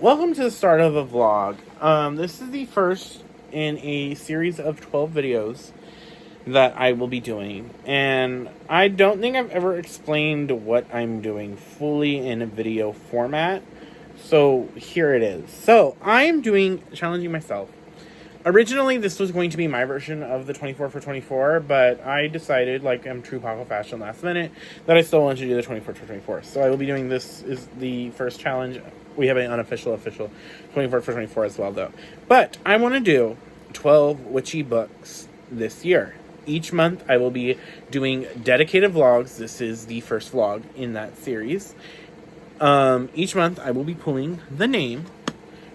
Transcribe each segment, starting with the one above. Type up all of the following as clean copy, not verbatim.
Welcome to the start of a vlog. This is the first in a series of 12 videos that I will be doing. And I don't think I've ever explained what I'm doing fully in a video format. So here it is. So I am challenging myself. Originally, this was going to be my version of the 24 for 24, but I decided, like I'm true Paco fashion last minute, that I still want to do the 24 for 24. So I will be doing this is the first challenge. We have an official 24 for 24 as well, though. But I want to do 12 witchy books this year. Each month, I will be doing dedicated vlogs. This is the first vlog in that series. Each month, I will be pulling the name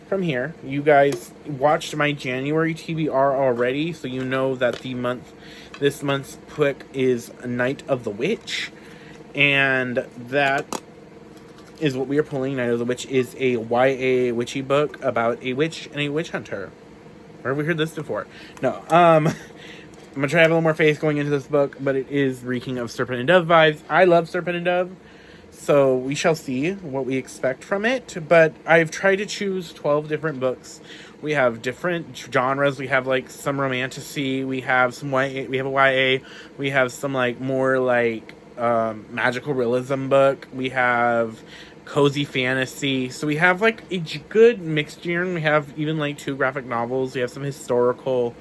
from here. You guys watched my January TBR already, so you know that this month's pick is Night of the Witch, and that is what we are pulling. Night of the Witch is a YA witchy book about a witch and a witch hunter. Where have we heard this before? No. I'm gonna try to have a little more faith going into this book, but it is reeking of Serpent and Dove vibes. I love Serpent and Dove. So we shall see what we expect from it. But I've tried to choose 12 different books. We have different genres. We have like some romantasy. We have some YA. We have a YA. We have some like more like magical realism book. We have cozy fantasy. So we have like a good mixture. And we have even like 2 graphic novels. We have some historical.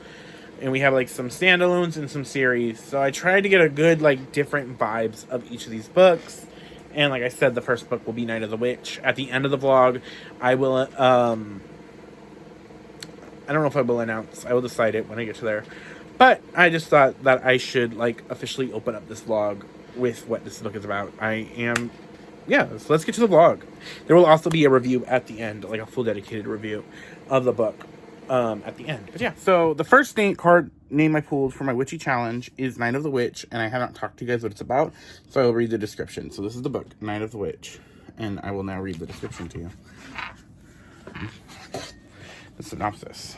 And we have like some standalones and some series. So I tried to get a good like different vibes of each of these books. And like I said, the first book will be Night of the Witch. At the end of the vlog, I will, I don't know if I will announce. I will decide it when I get to there. But I just thought that I should, like, officially open up this vlog with what this book is about. So let's get to the vlog. There will also be a review at the end, like a full dedicated review of the book at the end. But yeah, so the first card name I pulled for my witchy challenge is Night of the Witch, and I haven't talked to you guys what it's about, so I will read the description. So this is the book, Night of the Witch, and I will now read the description to you. The synopsis.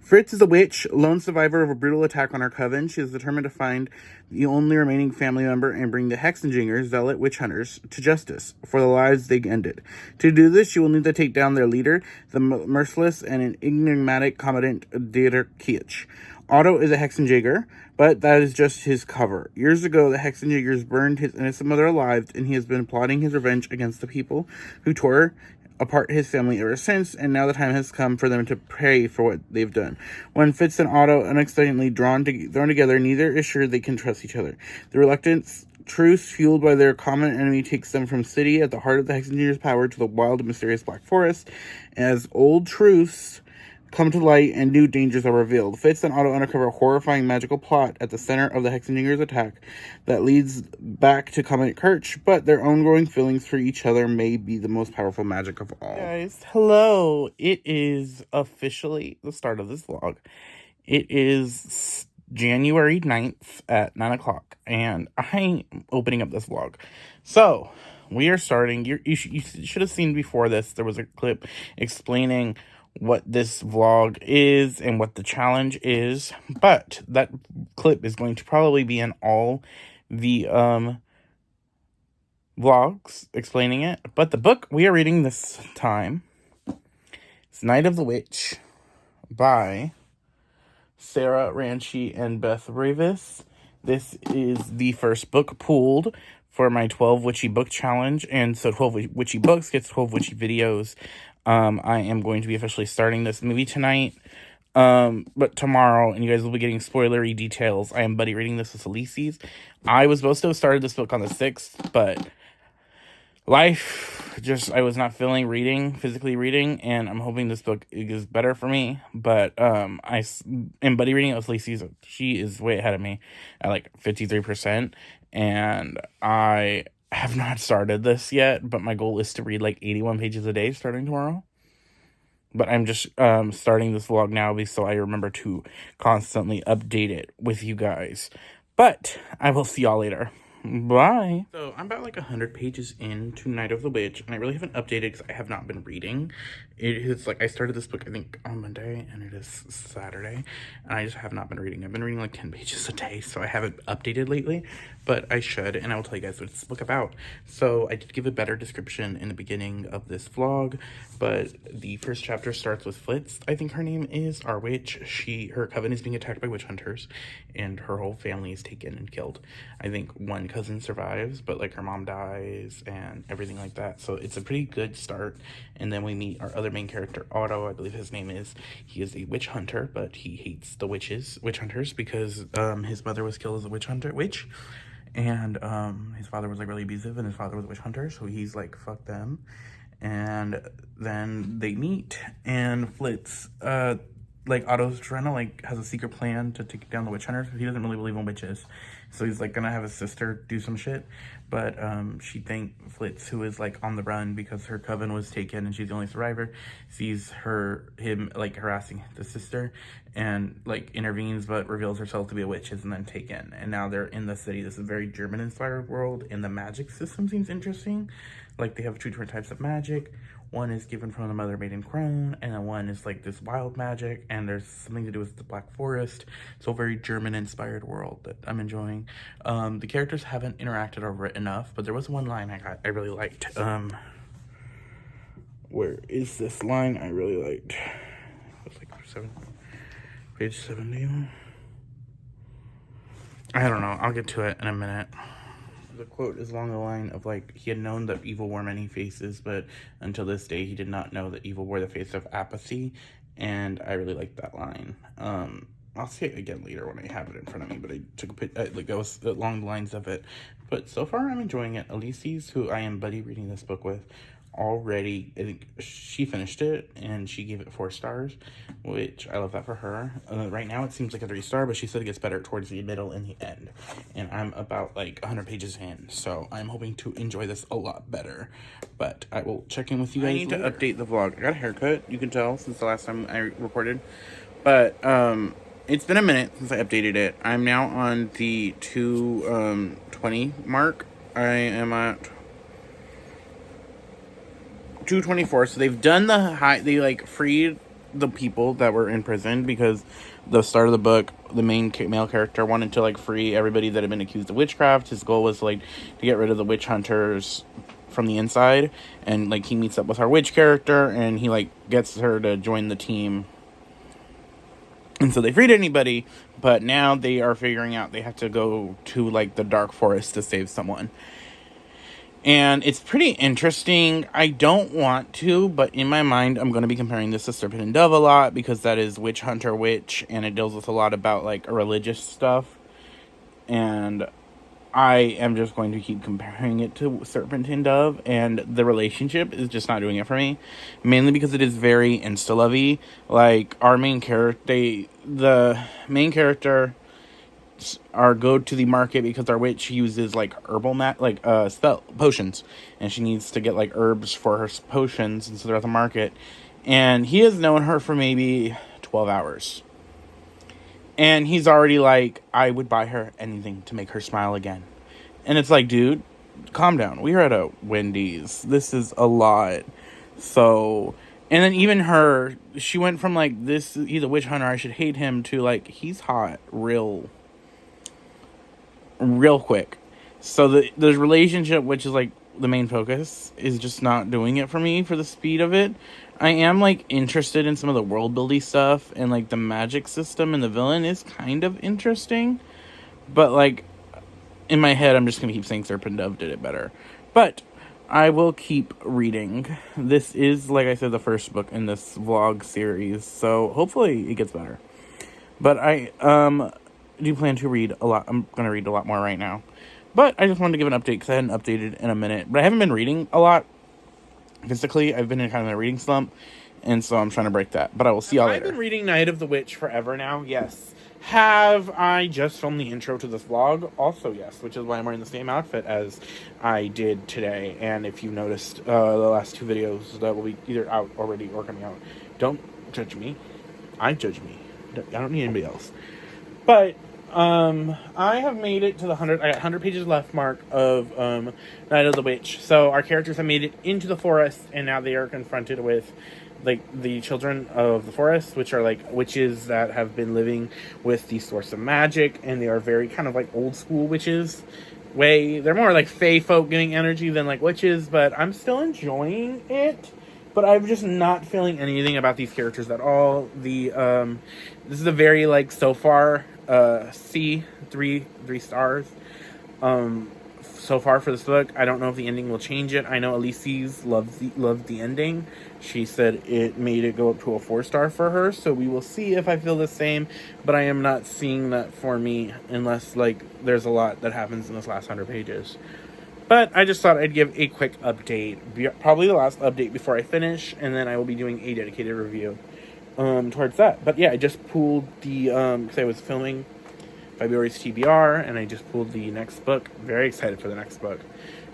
Fritz is a witch, lone survivor of a brutal attack on our coven. She is determined to find the only remaining family member and bring the Hexenjäger, zealot witch hunters, to justice for the lives they ended. To do this, she will need to take down their leader, the merciless and enigmatic Commandant Dieter Kiech. Otto is a Hexenjäger, but that is just his cover. Years ago, the Hexenjägers burned his innocent mother alive, and he has been plotting his revenge against the people who tore apart his family ever since, and now the time has come for them to pay for what they've done. When Fitz and Otto unexpectedly thrown together, neither is sure they can trust each other. The reluctant truce, fueled by their common enemy, takes them from city at the heart of the Hexenjäger's power to the wild and mysterious Black Forest. As old truths come to light and new dangers are revealed, Fitz and Otto uncover a horrifying magical plot at the center of the Hexenjäger's attack that leads back to Commandant Kirch, but their own growing feelings for each other may be the most powerful magic of all. Guys, hello. It is officially the start of this vlog. It is January 9th at 9 o'clock, and I'm opening up this vlog. So, we are starting. You should have seen before this, there was a clip explaining what this vlog is and what the challenge is, but that clip is going to probably be in all the vlogs explaining it. But the book we are reading this time is Night of the Witch by Sarah Ranchi and Beth Ravis. This is the first book pulled for my 12 witchy book challenge, and so 12 witchy books gets 12 witchy videos. I am going to be officially starting this movie tonight, but tomorrow, and you guys will be getting spoilery details. I am buddy reading this with Elise's. I was supposed to have started this book on the 6th, but I was not feeling physically reading, and I'm hoping this book is better for me, but I am buddy reading it with Elise's. She is way ahead of me at like 53%, and I have not started this yet, but my goal is to read like 81 pages a day starting tomorrow. But I'm just starting this vlog now so I remember to constantly update it with you guys. But I will see y'all later. Bye. So I'm about like 100 pages into Night of the Witch, and I really haven't updated because I have not been reading. It is like I started this book I think on Monday, and it is Saturday, and I just have not been reading. I've been reading like 10 pages a day, so I haven't updated lately, but I should, and I will tell you guys what it's book about. So I did give a better description in the beginning of this vlog, but the first chapter starts with Flitz, I think her name is, our witch. Her coven is being attacked by witch hunters, and her whole family is taken and killed. I think one cousin survives, but like her mom dies and everything like that. So it's a pretty good start. And then we meet our other main character, Otto, I believe his name is. He is a witch hunter, but he hates the witch hunters, because his mother was killed as a witch. And his father was like really abusive, and his father was a witch hunter, so he's like, fuck them. And then they meet, and Flitz, like Otto's trying to like has a secret plan to take down the witch hunters. He doesn't really believe in witches, so he's like gonna have his sister do some shit. But she thinks Flitz, who is like on the run because her coven was taken and she's the only survivor, sees him like harassing the sister, and like intervenes, but reveals herself to be a witch, and then taken. And now they're in the city. This is a very German inspired world, and the magic system seems interesting. Like they have two different types of magic. One is given from the Mother Maiden Crone, and then one is like this wild magic, and there's something to do with the Black Forest. So a very German-inspired world that I'm enjoying. The characters haven't interacted or written enough, but there was one line I really liked. Where is this line I really liked? It was like page 70. I don't know. I'll get to it in a minute. The quote is along the line of like, he had known that evil wore many faces, but until this day he did not know that evil wore the face of apathy. And I really like that line. I'll say it again later when I have it in front of me, but I took a picture, like that was along the lines of it. But so far I'm enjoying it. Elise's, who I am buddy reading this book with, already, I think she finished it and she gave it 4 stars, which I love that for her. Right now it seems like a 3-star, but she said it gets better towards the middle and the end, and I'm about like 100 pages in, so I'm hoping to enjoy this a lot better. But I will check in with you guys. I need to update the vlog. I got a haircut, you can tell, since the last time I recorded, but it's been a minute since I updated it. I'm now on the 220 mark. I am at 224. So they've done they like freed the people that were in prison, because the start of the book, the main male character wanted to like free everybody that had been accused of witchcraft. His goal was like to get rid of the witch hunters from the inside, and like he meets up with our witch character, and he like gets her to join the team. And so they freed anybody, but now they are figuring out they have to go to like the dark forest to save someone. And it's pretty interesting. I don't want to, but in my mind, I'm going to be comparing this to Serpent and Dove a lot, because that is Witch Hunter Witch, and it deals with a lot about, like, religious stuff. And I am just going to keep comparing it to Serpent and Dove, and the relationship is just not doing it for me. Mainly because it is very insta-lovey. Like, our main character, the main character go to the market because our witch uses like herbal spell potions, and she needs to get like herbs for her potions, and so they're at the market, and he has known her for maybe 12 hours, and he's already like, I would buy her anything to make her smile again. And it's like, dude, calm down, we are at a Wendy's, this is a lot. So, and then even she went from like, he's a witch hunter, I should hate him, to like, he's hot real quick. So the relationship, which is like the main focus, is just not doing it for me for the speed of it. I am like interested in some of the world building stuff, and like the magic system, and the villain is kind of interesting, but like in my head I'm just gonna keep saying Serpent Dove did it better. But I will keep reading. This is, like I said, the first book in this vlog series, so hopefully it gets better. But I do plan to read a lot. I'm going to read a lot more right now. But I just wanted to give an update because I hadn't updated in a minute. But I haven't been reading a lot physically. I've been in kind of a reading slump, and so I'm trying to break that. But I will see y'all later. I've been reading Night of the Witch forever now, yes. Have I just filmed the intro to this vlog? Also, yes, which is why I'm wearing the same outfit as I did today. And if you noticed the last 2 videos that will be either out already or coming out, don't judge me. I judge me. I don't need anybody else. But I have made it to the 100. I got 100 pages left mark of Night of the Witch. So our characters have made it into the forest, and now they are confronted with like the children of the forest, which are like witches that have been living with the source of magic, and they are very kind of like old school witches. They're more like fae folk giving energy than like witches, but I'm still enjoying it. But I'm just not feeling anything about these characters at all. This is a very like so far C, three stars so far for this book. I don't know if the ending will change it. I know Elise's loved the ending. She said it made it go up to a 4-star for her, so we will see if I feel the same, but I am not seeing that for me unless like there's a lot that happens in this last 100 pages. But I just thought I'd give a quick update, probably the last update before I finish, and then I will be doing a dedicated review towards that. But yeah, I just pulled the, because I was filming February's TBR, and I just pulled the next book. Very excited for the next book.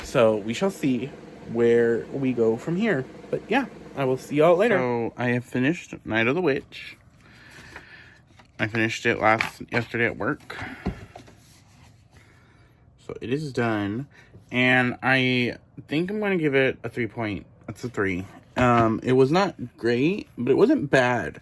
So we shall see where we go from here. But yeah, I will see y'all later. So I have finished Night of the Witch. I finished it yesterday at work. So it is done. And I think I'm going to give it a 3 point. That's a 3. It was not great, but it wasn't bad.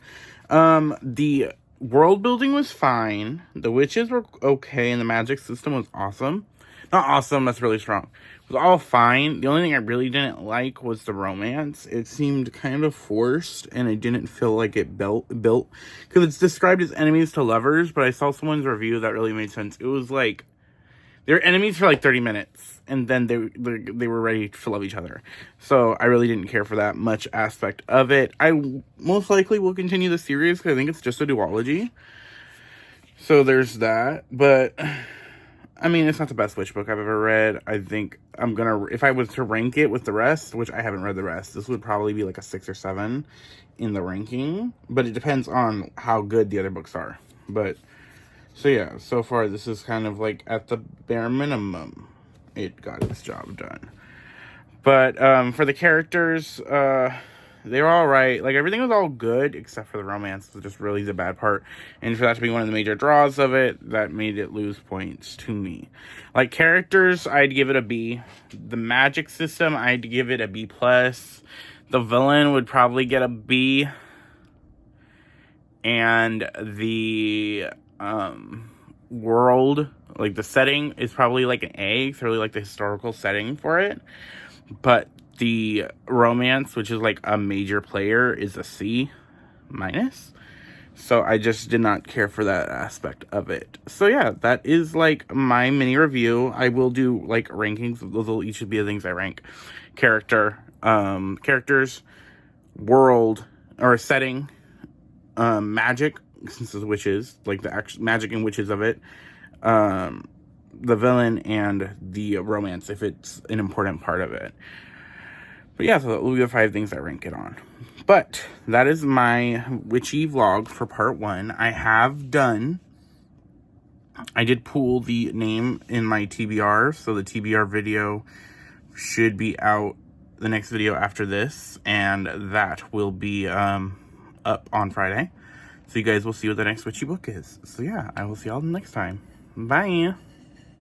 The world building was fine. The witches were okay, and the magic system was awesome. Not awesome, that's really strong. It was all fine. The only thing I really didn't like was the romance. It seemed kind of forced, and I didn't feel like it built. Because it's described as enemies to lovers, but I saw someone's review that really made sense. It was like, they were enemies for like 30 minutes, and then they were ready to love each other. So I really didn't care for that much aspect of it. I most likely will continue the series because I think it's just a duology. So there's that. But, I mean, it's not the best witch book I've ever read. I think I'm going to, if I was to rank it with the rest, which I haven't read the rest, this would probably be like a 6 or 7 in the ranking. But it depends on how good the other books are. But... so yeah, so far this is kind of like at the bare minimum. It got its job done. But for the characters, they were alright. Like everything was all good except for the romance was just really the bad part. And for that to be one of the major draws of it, that made it lose points to me. Like characters, I'd give it a B. The magic system, I'd give it a B+. The villain would probably get a B. And the world, like the setting, is probably like an A. It's really like the historical setting for it. But the romance, which is like a major player, is a C-. So I just did not care for that aspect of it. So yeah, that is like my mini review. I will do like rankings. Those will each be the things I rank. Characters, world, or setting, magic, since it's witches, like the actual magic and witches of it, the villain, and the romance, if it's an important part of it. But yeah, so that will be the 5 things I rank it on. But that is my witchy vlog for part 1. I did pull the name in my TBR, so the TBR video should be out, the next video after this, and that will be up on Friday. So you guys will see what the next witchy book is. So yeah, I will see y'all next time. Bye.